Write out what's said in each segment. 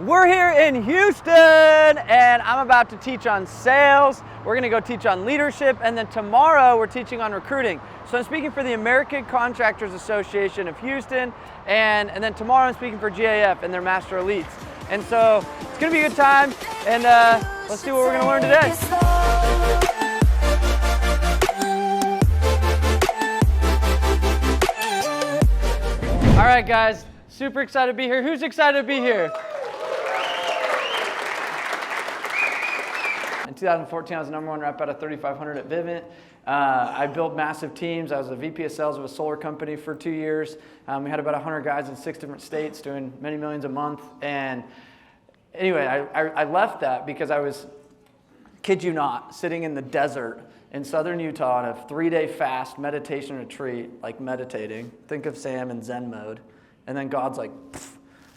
We're here in Houston, and I'm about to teach on sales. We're gonna go teach on leadership, and then tomorrow we're teaching on recruiting. So I'm speaking for the American Contractors Association of Houston, and then tomorrow I'm speaking for GAF and their Master Elites. And so it's gonna be a good time, and let's see what we're gonna learn today. All right, guys, super excited to be here. Who's excited to be here? In 2014, I was the #1 rep out of 3,500 at Vivint. I built massive teams. I was a VP of sales of a solar company for 2 years. We had about 100 guys in 6 different states doing many millions a month. And anyway, I left that because I was, kid you not, sitting in the desert in southern Utah on a 3-day fast meditation retreat, like meditating. Think of Sam in Zen mode. And then God's like,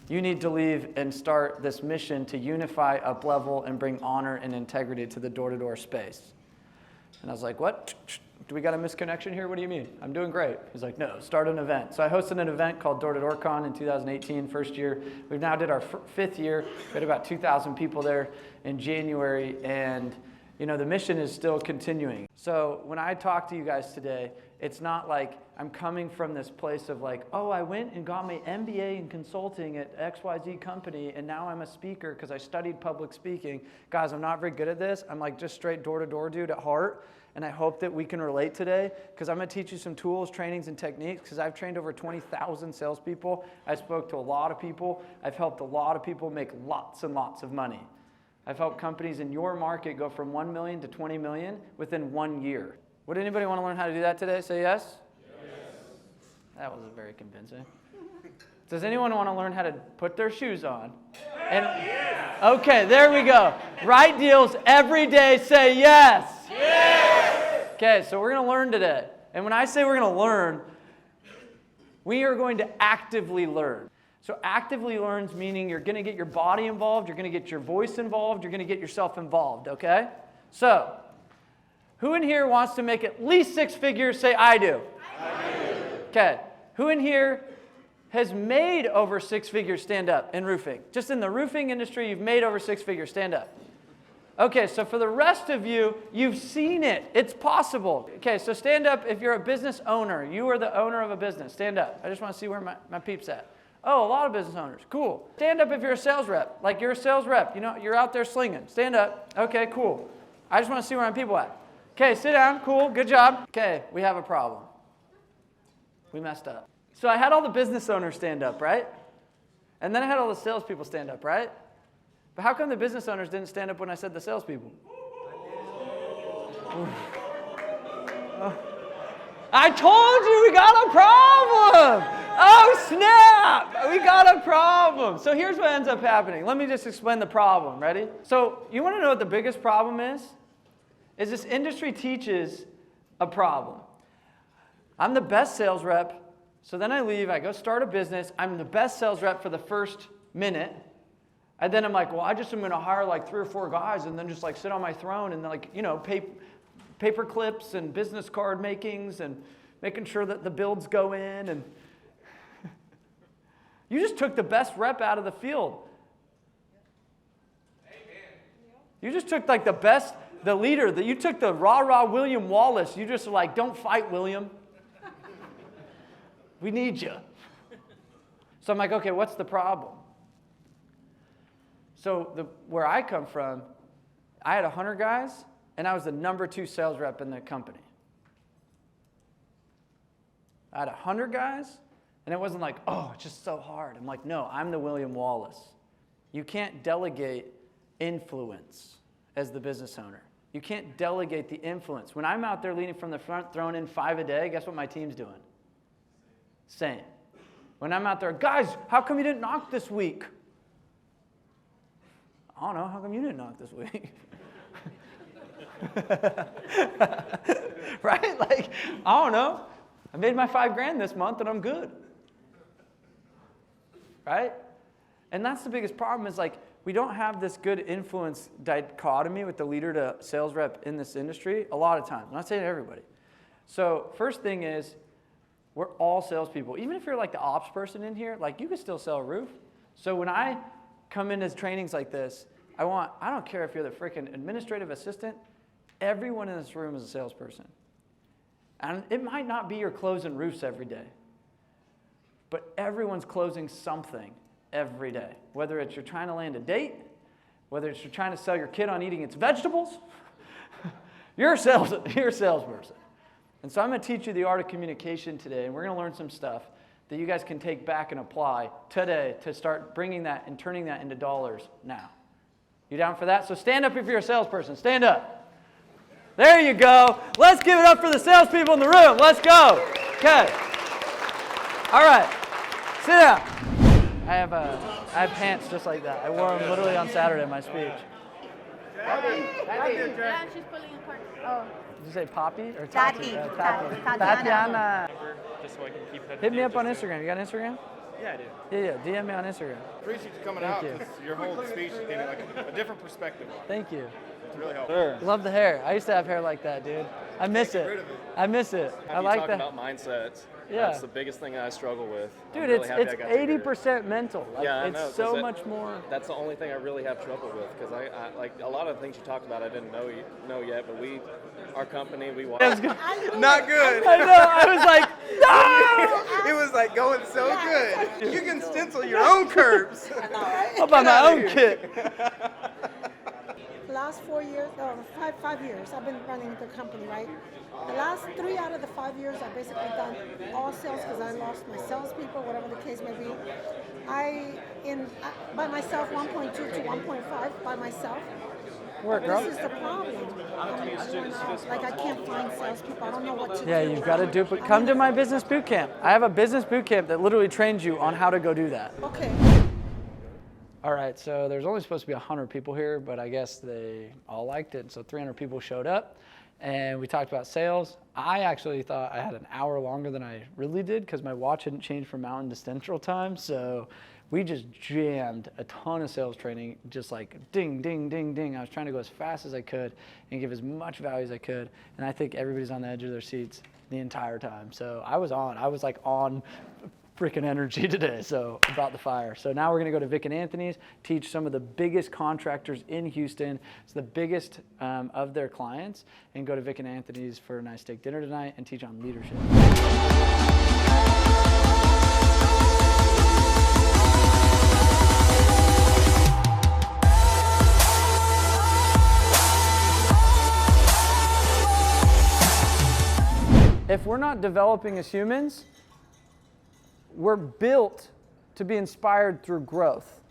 you need to leave and start this mission to unify, up-level, and bring honor and integrity to the door-to-door space. And I was like, what? Do we got a misconnection here? What do you mean? I'm doing great. He's like, no, start an event. So I hosted an event called Door to Door Con in 2018, first year. We now did our 5th year. We had about 2,000 people there in January, and you know, the mission is still continuing. So when I talk to you guys today, it's not like I'm coming from this place of like, oh, I went and got my MBA in consulting at XYZ company, and now I'm a speaker because I studied public speaking. Guys, I'm not very good at this. I'm like just straight door-to-door dude at heart, and I hope that we can relate today because I'm going to teach you some tools, trainings, and techniques because I've trained over 20,000 salespeople. I spoke to a lot of people. I've helped a lot of people make lots and lots of money. I've helped companies in your market go from 1 million to 20 million within 1 year. Would anybody want to learn how to do that today? Say yes? Yes. That wasn't very convincing. Does anyone want to learn how to put their shoes on? And, okay, there we go. Right deals every day. Say yes. Yes. Okay, so we're going to learn today. And when I say we're going to learn, we are going to actively learn. So actively learns meaning you're going to get your body involved, you're going to get your voice involved, you're going to get yourself involved, okay? So, who in here wants to make at least 6 figures? Say, I do. I do. Okay. Who in here has made over 6 figures? Stand up in roofing. Just in the roofing industry, you've made over 6 figures. Stand up. Okay, so for the rest of you, you've seen it. It's possible. Okay, so stand up if you're a business owner. You are the owner of a business. Stand up. I just want to see where my peeps at. Oh, a lot of business owners. Cool. Stand up if you're a sales rep. Like you're a sales rep. You know, you're out there slinging. Stand up. Okay, cool. I just want to see where my people at. Okay, sit down. Cool. Good job. Okay, we have a problem. We messed up. So I had all the business owners stand up, right? And then I had all the salespeople stand up, right? But how come the business owners didn't stand up when I said the salespeople? I told you we got a problem. Oh, snap! We got a problem. So here's what ends up happening. Let me just explain the problem. Ready? So you want to know what the biggest problem is? Is this industry teaches a problem. I'm the best sales rep. So then I leave. I go start a business. I'm the best sales rep for the first minute. And then I'm like, well, I just am going to hire like 3 or 4 guys and then just like sit on my throne and then like, you know, paper clips and business card makings and making sure that the builds go in. And you just took the best rep out of the field. You just took like the best, the leader, that you took the rah-rah William Wallace. You just were like, don't fight, William. We need you. So I'm like, okay, what's the problem? So where I come from, I had 100 guys, and I was the #2 sales rep in the company. I had 100 guys, and it wasn't like, oh, it's just so hard. I'm like, no, I'm the William Wallace. You can't delegate influence as the business owner. You can't delegate the influence. When I'm out there leading from the front, throwing in 5 a day, guess what my team's doing? Same. When I'm out there, guys, how come you didn't knock this week? I don't know, how come you didn't knock this week? Right? Like, I don't know. I made my $5,000 this month and I'm good. Right? And that's the biggest problem is like, we don't have this good influence dichotomy with the leader to sales rep in this industry a lot of times. I'm not saying everybody. So first thing is, we're all salespeople. Even if you're like the ops person in here, like you can still sell a roof. So when I come into trainings like this, I don't care if you're the freaking administrative assistant, everyone in this room is a salesperson. And it might not be you're closing roofs every day, but everyone's closing something every day. Whether it's you're trying to land a date, whether it's you're trying to sell your kid on eating its vegetables, you're a salesperson. And so I'm going to teach you the art of communication today, and we're going to learn some stuff that you guys can take back and apply today to start bringing that and turning that into dollars now. You down for that? So stand up if you're a salesperson. Stand up. There you go. Let's give it up for the salespeople in the room. Let's go. Okay. All right. Sit down. I have pants just like that. I wore them literally on Saturday in my speech. Yeah, she's pulling a cart. Oh. Did you say Poppy or Tati? Tatiana. Just so I can keep Hit me up on Instagram. You got Instagram? Yeah, I do. Yeah. DM me on Instagram. Appreciate you coming Thank out you. because your whole speech gave me like a different perspective. Thank you. It's really helpful. Love the hair. I used to have hair like that, dude. I miss it. I miss it. I like that. You talk about mindsets. Yeah. That's the biggest thing I struggle with. Dude, I'm really happy it's I got to hear it. 80% mental. Like, Yeah, I know, it's so 'cause much more. That's the only thing I really have trouble with because I like a lot of the things you talked about I didn't know yet, but our company, we watch. Not good. I know. I was like, no! It was like going so good. You can stencil your own curves. I'll buy my own kit. The last 4 years, five years, I've been running the company, right? The last 3 out of the 5 years, I've basically done all sales because I lost my salespeople, whatever the case may be. By myself, 1.2 to 1.5 by myself. Work, girl. This is the problem. Like I can't find salespeople. I don't know what to do. Yeah, you've got to come to my business boot camp. I have a business boot camp that literally trains you on how to go do that. Okay. All right, so there's only supposed to be 100 people here, but I guess they all liked it, so 300 people showed up, and we talked about sales. I actually thought I had an hour longer than I really did because my watch hadn't changed from Mountain to Central Time, so we just jammed a ton of sales training, just like ding, ding, ding, ding. I was trying to go as fast as I could and give as much value as I could, and I think everybody's on the edge of their seats the entire time. So I was like on freaking energy today, so about the fire. So now we're gonna go to Vic and Anthony's, teach some of the biggest contractors in Houston. It's the biggest of their clients, and go to Vic and Anthony's for a nice steak dinner tonight and teach on leadership. If we're not developing as humans, we're built to be inspired through growth.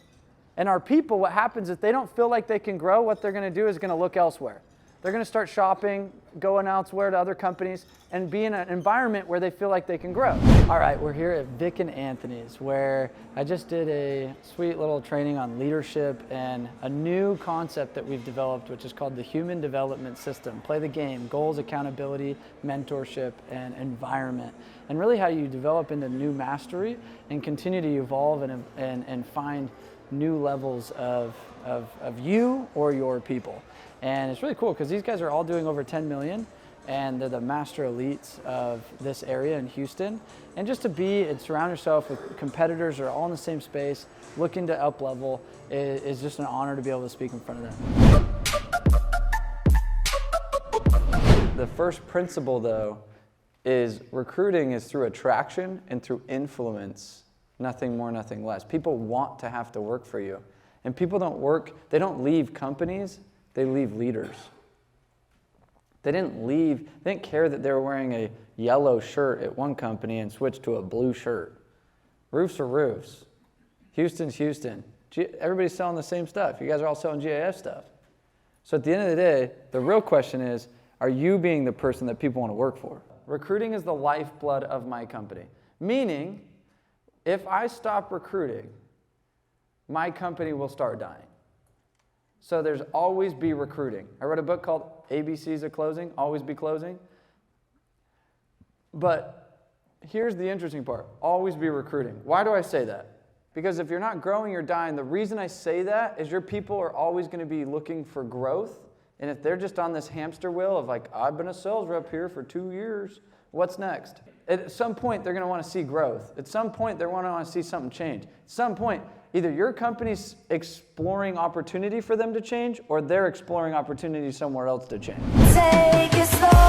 And our people, what happens if they don't feel like they can grow, what they're going to do is going to look elsewhere. They're going to start shopping, going elsewhere to other companies, and be in an environment where they feel like they can grow. All right, we're here at Vic and Anthony's, where I just did a sweet little training on leadership and a new concept that we've developed, which is called the Human Development System. Play the game: goals, accountability, mentorship, and environment. And really how you develop into new mastery and continue to evolve and find new levels of you or your people. And it's really cool because these guys are all doing over 10 million, and they're the master elites of this area in Houston. And just to be and surround yourself with competitors who are all in the same space, looking to up level, is just an honor to be able to speak in front of them. The first principle, though, is recruiting is through attraction and through influence. Nothing more, nothing less. People want to have to work for you. And people they don't leave companies, they leave leaders. They didn't care that they were wearing a yellow shirt at one company and switched to a blue shirt. Roofs are roofs. Houston's Houston. Everybody's selling the same stuff. You guys are all selling GIF stuff. So at the end of the day, the real question is, are you being the person that people want to work for? Recruiting is the lifeblood of my company. Meaning, if I stop recruiting, my company will start dying. So there's always be recruiting. I wrote a book called ABCs of Closing, Always Be Closing. But here's the interesting part, always be recruiting. Why do I say that? Because if you're not growing, you're dying. The reason I say that is your people are always going to be looking for growth. And if they're just on this hamster wheel of like, I've been a sales rep here for 2 years, what's next? At some point, they're going to want to see growth. At some point, they're going to want to see something change. At some point, Either your company's exploring opportunity for them to change, or they're exploring opportunity somewhere else to change. Take it slow.